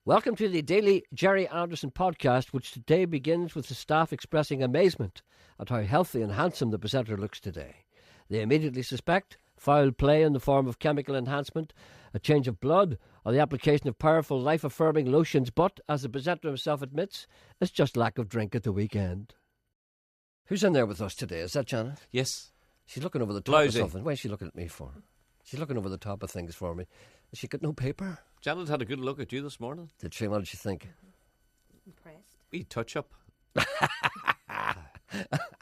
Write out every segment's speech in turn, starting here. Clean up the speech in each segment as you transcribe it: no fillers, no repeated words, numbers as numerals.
Welcome to the Daily Gerry Anderson podcast, which today begins with the staff expressing amazement at how healthy and handsome the presenter looks today. They immediately suspect foul play in the form of chemical enhancement, a change of blood, or the application of powerful life-affirming lotions, but, as the presenter himself admits, it's just lack of drink at the weekend. Who's in there with us today? Is that Janet? Yes. She's looking over the top of something. Why is she looking at me for? She's looking over the top of things for me. Has she got no paper? Janet had a good look at you this morning. Did she? What did she think? Impressed. Wee touch-up.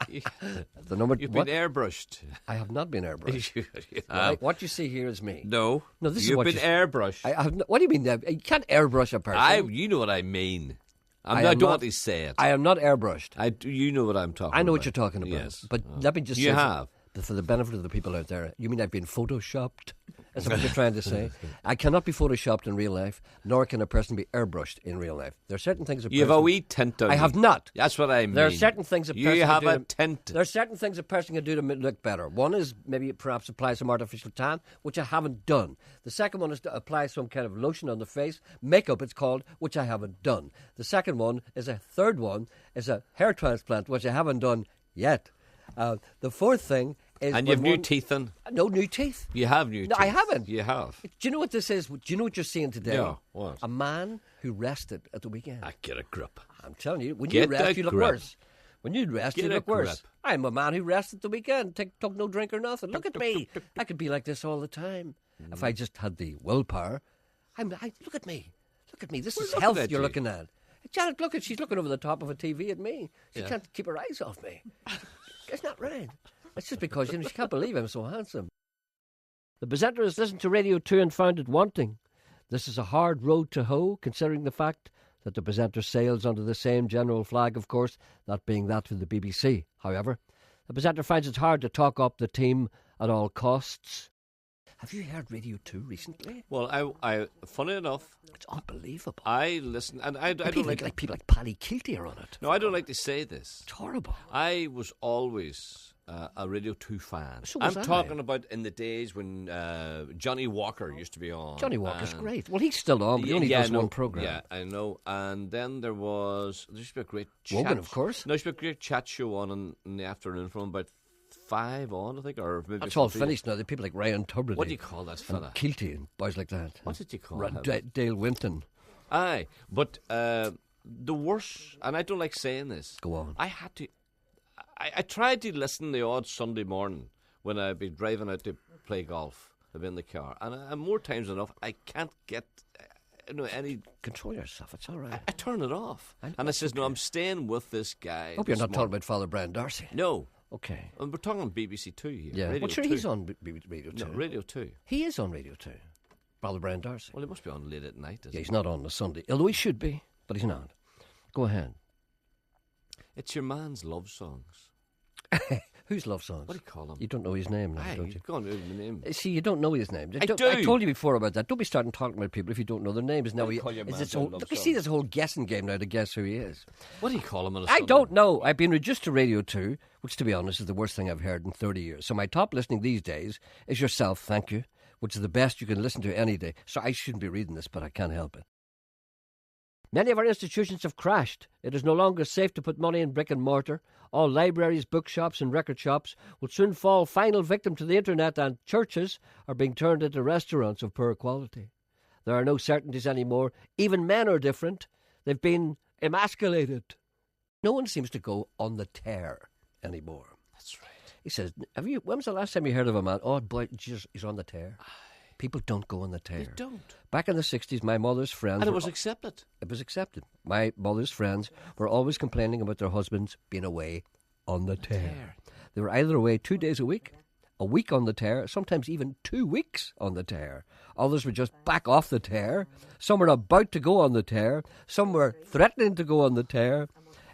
You've been airbrushed. I have not been airbrushed. Right. What you see here is me. No, this is you've what been airbrushed. I have. What do you mean? You can't airbrush a person. You know what I mean. I don't want to say it. I am not airbrushed. You know what I'm talking about. I know what you're talking about. Yes. But let me just say... You have. For the benefit of the people out there, you mean I've been photoshopped? Is that what you're trying to say? I cannot be photoshopped in real life, nor can a person be airbrushed in real life. There are certain things... You have a wee tint on I have not. That's what I mean. There are certain things a person You have can a do tint. There are certain things a person can do to look better. One is maybe perhaps apply some artificial tan, which I haven't done. The second one is to apply some kind of lotion on the face, makeup it's called, which I haven't done. The second one is a third one is a hair transplant, which I haven't done yet. The fourth thing is... And you have new teeth in? No new teeth. You have new teeth. No, I haven't. You have. Do you know what this is? Do you know what you're seeing today? No, what? A man who rested at the weekend. I get a grip. I'm telling you, when Get you rest, a you look grip. worse. When you rest, Get you a look worse. grip. I'm a man who rested the weekend, took no drink or nothing. Look at me. I could be like this all the time. If I just had the willpower. Look at me. Look at me. This is health you're looking at. Janet, look at, she's looking over the top of a TV at me. She can't keep her eyes off me. It's not right. It's just because she can't believe I'm so handsome. The presenter has listened to Radio 2 and found it wanting. This is a hard road to hoe, considering the fact that the presenter sails under the same general flag, of course, that being that of the BBC. However, the presenter finds it hard to talk up the team at all costs. Have you heard Radio 2 recently? Well, I funny enough... It's unbelievable. I listen, and I don't like people like Paddy Kilty are on it. No, I don't like to say this. It's horrible. I was always a Radio 2 fan. So was I'm talking about in the days when Johnny Walker used to be on. Johnny Walker's great. Well, he's still on, but he only does one programme. Yeah, I know. And then there used to be a great chat. Wogan, of course. There used to be a great chat show on in the afternoon from about 5 on, I think, or maybe... That's all finished now. The people like Ryan Tubridy. What do you call that fella? And Kilty and boys like that. What did you call him? Dale Winton. Aye, but the worst, and I don't like saying this. Go on. I tried to listen the odd Sunday morning when I'd be driving out to play golf. I'd be in the car, and more times than enough, I can't get any... Control yourself, it's all right. I turn it off. And I says, no, I'm staying with this guy. I hope you're not talking about Father Brian Darcy. No. Okay. And we're talking on BBC 2 here. Yeah. Radio well, sure, 2. he's on Radio 2. No, Radio 2. He is on Radio 2. Father Brian Darcy. Well, he must be on late at night, he's not on a Sunday. Although he should be, but he's not. Go ahead. It's your man's love songs. Whose love songs? What do you call him? You don't know his name now, don't you? Go on, the name. See, you don't know his name. I do. I told you before about that. Don't be starting talking about people if you don't know their names. Now, You see this whole guessing game now to guess who he is. What do you call him on a I Sunday? don't know. I've been reduced to Radio 2, which, to be honest, is the worst thing I've heard in 30 years. So my top listening these days is yourself, thank you, which is the best you can listen to any day. So I shouldn't be reading this, but I can't help it. Many of our institutions have crashed. It is no longer safe to put money in brick and mortar. All libraries, bookshops and record shops will soon fall final victim to the internet, and churches are being turned into restaurants of poor quality. There are no certainties anymore. Even men are different. They've been emasculated. No one seems to go on the tear anymore. That's right. He says, when was the last time you heard of a man? Oh, boy, Jesus, he's on the tear. People don't go on the tear. They don't. Back in the 60s, my mother's friends... And it was accepted. It was accepted. My mother's friends were always complaining about their husbands being away on the tear. They were either away 2 days a week on the tear, sometimes even 2 weeks on the tear. Others were just back off the tear. Some were about to go on the tear. Some were threatening to go on the tear.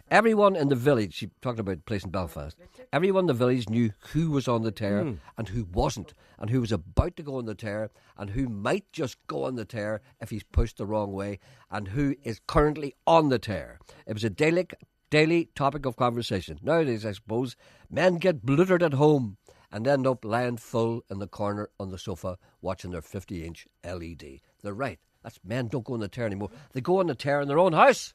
Everyone in the village, she talked about a place in Belfast, everyone in the village knew who was on the tear and who wasn't, and who was about to go on the tear, and who might just go on the tear if he's pushed the wrong way, and who is currently on the tear. It was a daily topic of conversation. Nowadays, I suppose, men get bluttered at home and end up lying full in the corner on the sofa watching their 50-inch LED. They're right. That's men don't go on the tear anymore. They go on the tear in their own house.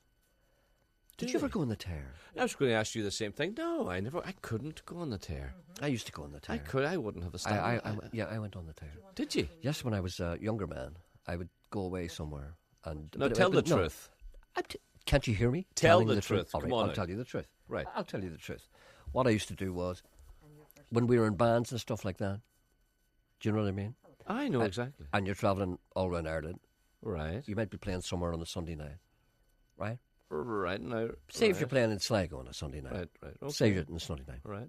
Did you ever go on the tear? I was going to ask you the same thing. No, I never. I couldn't go on the tear. I used to go on the tear. I wouldn't have a stamina. I went on the tear. Did you? Yes, when I was a younger man, I would go away somewhere and. No, tell the truth. Can't you hear me? Tell Telling the truth. All Come right, on I'll now. tell you the truth. Right. I'll tell you the truth. What I used to do was, when we were in bands and stuff like that, do you know what I mean? I know exactly. And you're travelling all around Ireland, Right. you might be playing somewhere on a Sunday night, right? Right now. Say if you're playing in Sligo on a Sunday night. Right. Okay. Say you're on a Sunday night. Right.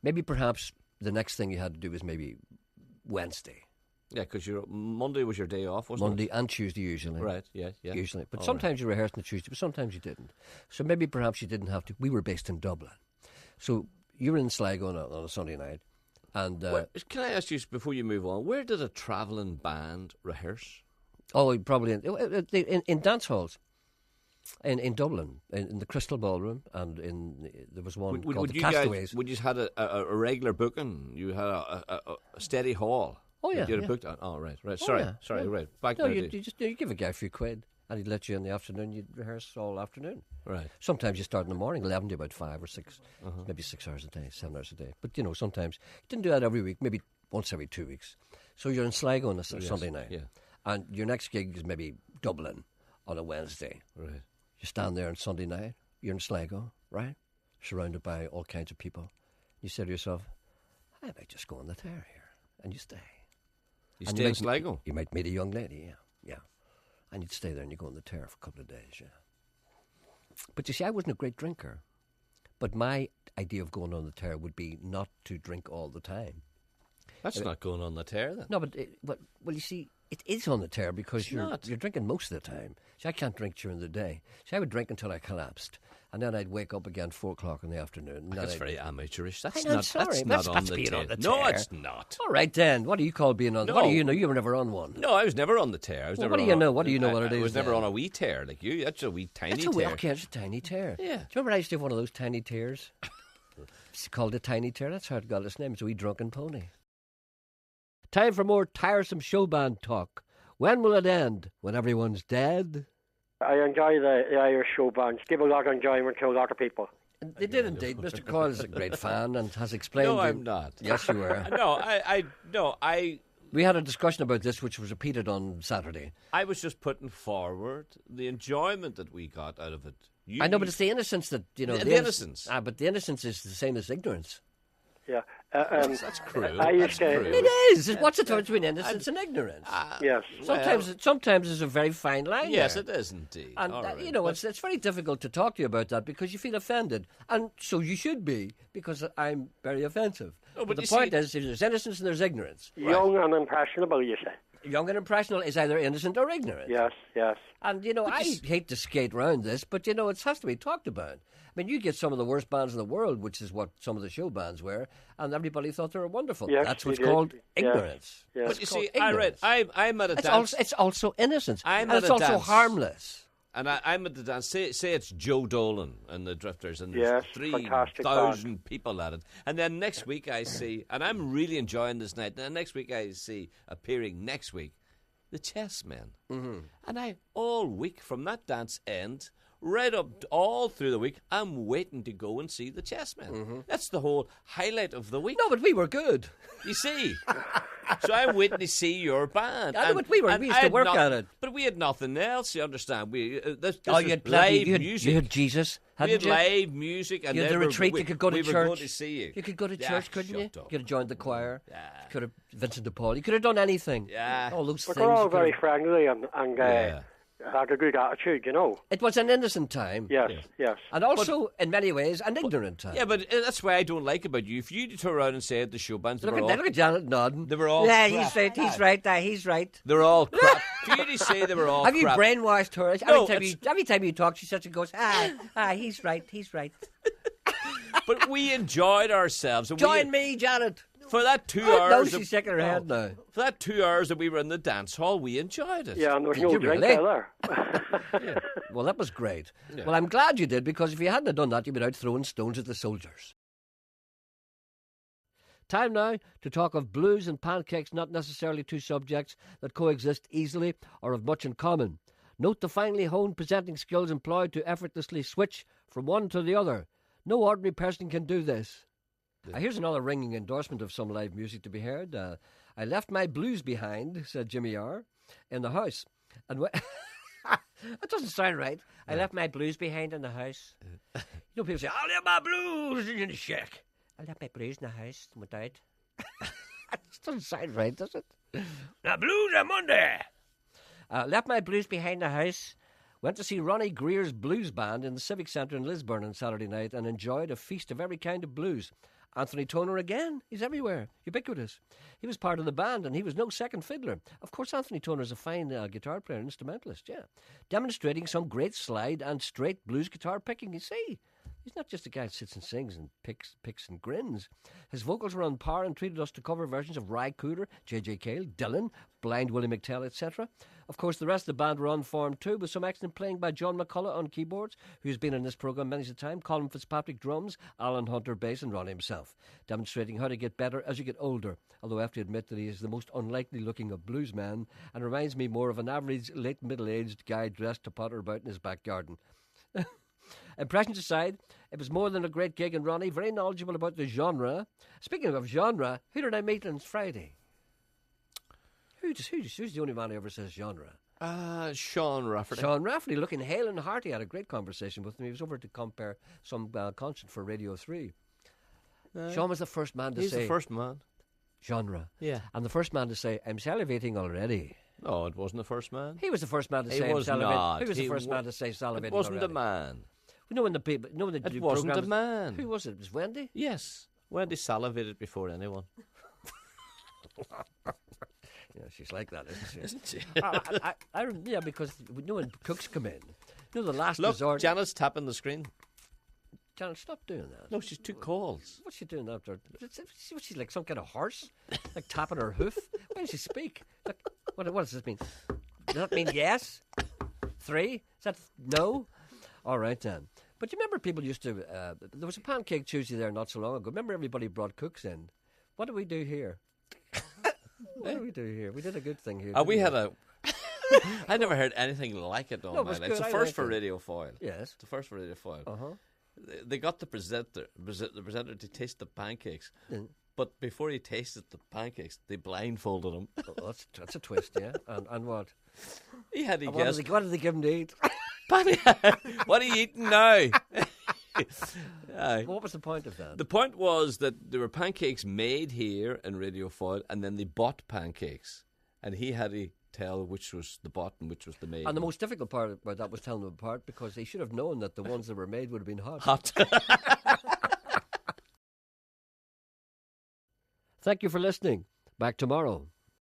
Maybe perhaps the next thing you had to do was maybe Wednesday. Yeah, because Monday was your day off, wasn't Monday and Tuesday usually. it? Right. Yeah. Usually. But All sometimes you rehearsed on Tuesday, but sometimes you didn't. So maybe perhaps you didn't have to. We were based in Dublin. So you were in Sligo on a Sunday night. And can I ask you before you move on? Where did a travelling band rehearse? probably in dance halls. In Dublin, in the Crystal Ballroom, and there was one called the Castaways. Would you had a regular booking? You had a steady hall. Oh yeah, You had yeah. a booked. Oh right. Oh, Sorry, yeah. right. Back No, now. you give a guy a few quid, and he'd let you in the afternoon. You'd rehearse all afternoon. Right. Sometimes you start in the morning, 11 to about 5 or 6, maybe 6 hours a day, 7 hours a day. But sometimes you didn't do that every week. Maybe once every 2 weeks. So you're in Sligo on a Sunday night, Yeah. and your next gig is maybe Dublin on a Wednesday. Right. You stand there on Sunday night, you're in Sligo, right? Surrounded by all kinds of people. You say to yourself, I might just go on the tear here. And you stay. You And stay in might- Sligo. You might meet a young lady, yeah. And you'd stay there and you go on the tear for a couple of days, yeah. But you see, I wasn't a great drinker. But my idea of going on the tear would be not to drink all the time. That's not going on the tear then. No, but you see, it is on the tear because It's you're not. drinking most of the time. See, I can't drink during the day. See, I would drink until I collapsed, and then I'd wake up again 4 o'clock in the afternoon. And then That's I'd- very amateurish. That's I'm not. sorry, That's that's- not on that's the being tear. on the No, tear. it's not. All right, then. What do you call being on? No. What do you know? You were never on one. No, I was never on the tear. I was Well, never what do on you a- know? What do you know what it I is was never then? on a wee tear like you. That's a wee tiny It's a tear. okay, it's a tiny tear. Yeah. Do you remember I used to have one of those tiny tears? It's called a tiny tear. That's how it got its name. It's a wee drunken pony. Time for more tiresome show band talk. When will it end? When everyone's dead? I enjoy the Irish show bands. Give a lot of enjoyment to a lot of people. They did indeed. Mr. Coyle is a great fan and has explained. No, I'm not. Yes, you were. I We had a discussion about this, which was repeated on Saturday. I was just putting forward the enjoyment that we got out of it. I know, but it's the innocence that The the innocence. But the innocence is the same as ignorance. Yeah. That's cruel. I That's used to- cruel. It is. What's the difference between innocence and ignorance? Yes. Sometimes there's a very fine line. Yes, there. it is indeed. And All right. it's very difficult to talk to you about that because you feel offended, and so you should be because I'm very offensive. No, but the you point see- is, there's innocence and there's ignorance. Young and impressionable, you say. Young and impressionable is either innocent or ignorant. Yes, yes. And I hate to skate around this, but it has to be talked about. I mean, you get some of the worst bands in the world, which is what some of the show bands were, and everybody thought they were wonderful. Yes, That's they what's did. called Yes. ignorance. Yes. But you It's called see, I read. ignorance. I'm at a It's dance, also innocence, I'm and at it's a also dance. harmless. and I'm at the dance. Say it's Joe Dolan and the Drifters, and Yes, there's fantastic 3,000 people at it. And then next week I see, and I'm really enjoying this night. And next week I see appearing next week, the Chessmen, and I all week from that dance end. Right up all through the week, I'm waiting to go and see the Chessmen. That's the whole highlight of the week. No, but we were good. You see, so I'm waiting to see your band. I know, but we and used I to had work at it. But we had nothing else. You understand? This You was had live you had, music. You had Jesus, we hadn't had you? live music, and You had then the retreat. we, You could go to we church. were going to see you. You could go to Yeah, church, couldn't you? shut You up. could have joined the choir. Yeah. You could have Vincent de Paul. You could have done anything. Yeah. All those But things. they're all you could very have- friendly and Yeah. had a good attitude, you know. It was an innocent time. Yes, yes. And also, in many ways, an ignorant time. Yeah, but that's why I don't like about you. If you turn around and say the show bands, they Look were at, all, look at Janet nodding. they were all Yeah, crap. he's right. He's right. He's right. They're all crap. For you to say they were all Have you crap. brainwashed her? No, Every time you talk, she sits and goes, he's right. He's right. But we enjoyed ourselves. And Join me, Janet. For that 2 No, hours. she's shaking her head now. For that 2 hours that we were in the dance hall, we enjoyed it. Yeah, and there was Did no you drink really? either. Well, that was great. Yeah. Well, I'm glad you did, because if you hadn't have done that, you'd been out throwing stones at the soldiers. Time now to talk of blues and pancakes, not necessarily two subjects that coexist easily or have much in common. Note the finely honed presenting skills employed to effortlessly switch from one to the other. No ordinary person can do this. Here's another ringing endorsement of some live music to be heard. I left my blues behind, said Jimmy R, in the house. And that doesn't sound right. I left my blues behind in the house. You know, people say, I left my blues in the shack. I left my blues in the house and went out. That doesn't sound right, does it? The blues are Monday. Left my blues behind the house. Went to see Ronnie Greer's blues band in the Civic Centre in Lisburn on Saturday night and enjoyed a feast of every kind of blues. Anthony Toner again. He's everywhere. Ubiquitous. He was part of the band and he was no second fiddler. Of course, Anthony Toner is a fine guitar player and instrumentalist, yeah. Demonstrating some great slide and straight blues guitar picking, you see. He's not just a guy who sits and sings and picks and grins. His vocals were on par and treated us to cover versions of Ry Cooder, J.J. Cale, Dylan, Blind Willie McTell, etc. Of course, the rest of the band were on form too, with some excellent playing by John McCullough on keyboards, who's been in this programme many a time, Colin Fitzpatrick drums, Alan Hunter bass, and Ronnie himself, demonstrating how to get better as you get older, although I have to admit that he is the most unlikely looking of bluesmen and reminds me more of an average late middle-aged guy dressed to potter about in his back garden. Impressions aside, it was more than a great gig, and Ronnie, very knowledgeable about the genre. Speaking of genre, who did I meet on Friday? Who's the only man who ever says genre? Sean Rafferty. Sean Rafferty, looking hale and hearty. I had a great conversation with him. He was over to compare some concert for Radio 3. Sean was the first man to say... He's the first man. Genre. Yeah. And the first man to say, I'm salivating already. No, it wasn't the first man. He was the first man to say, He was not. Who was the first man to say salivating already? It wasn't the man. We know when the people... No, when the It wasn't the man. Who was it? It was Wendy? Yes. Wendy salivated before anyone. Yeah, she's like that, isn't Isn't she? yeah, because we know when cooks come in. You know, the last Look, resort... Janet's tapping the screen. Janet, stop doing that. No, she's 2 calls. What's she doing after? She's like some kind of horse? Like tapping her hoof? Why does she speak? Like, what does this mean? Does that mean yes? 3? Is that no? All right, then. But you remember people used to... there was a Pancake Tuesday there not so long ago. Remember everybody brought cooks in? What do we do here? What do we do here? We did a good thing here. We had a... I never heard anything like it all No, it my was life. It's good. the I first liked for it. Radio Foil. Yes. It's the first for Radio Foil. Uh-huh. They got the presenter to taste the pancakes. But before he tasted the pancakes, they blindfolded him. Oh, that's a twist, yeah. And what? He had to And guess. what did they give him to eat? What are you eating now? What was the point of that? The point was that there were pancakes made here in Radio Foil, and then they bought pancakes. And he had to tell which was the bought and which was the made. And the most difficult part about that was telling them apart, because they should have known that the ones that were made would have been hot. Hot. Thank you for listening. Back tomorrow.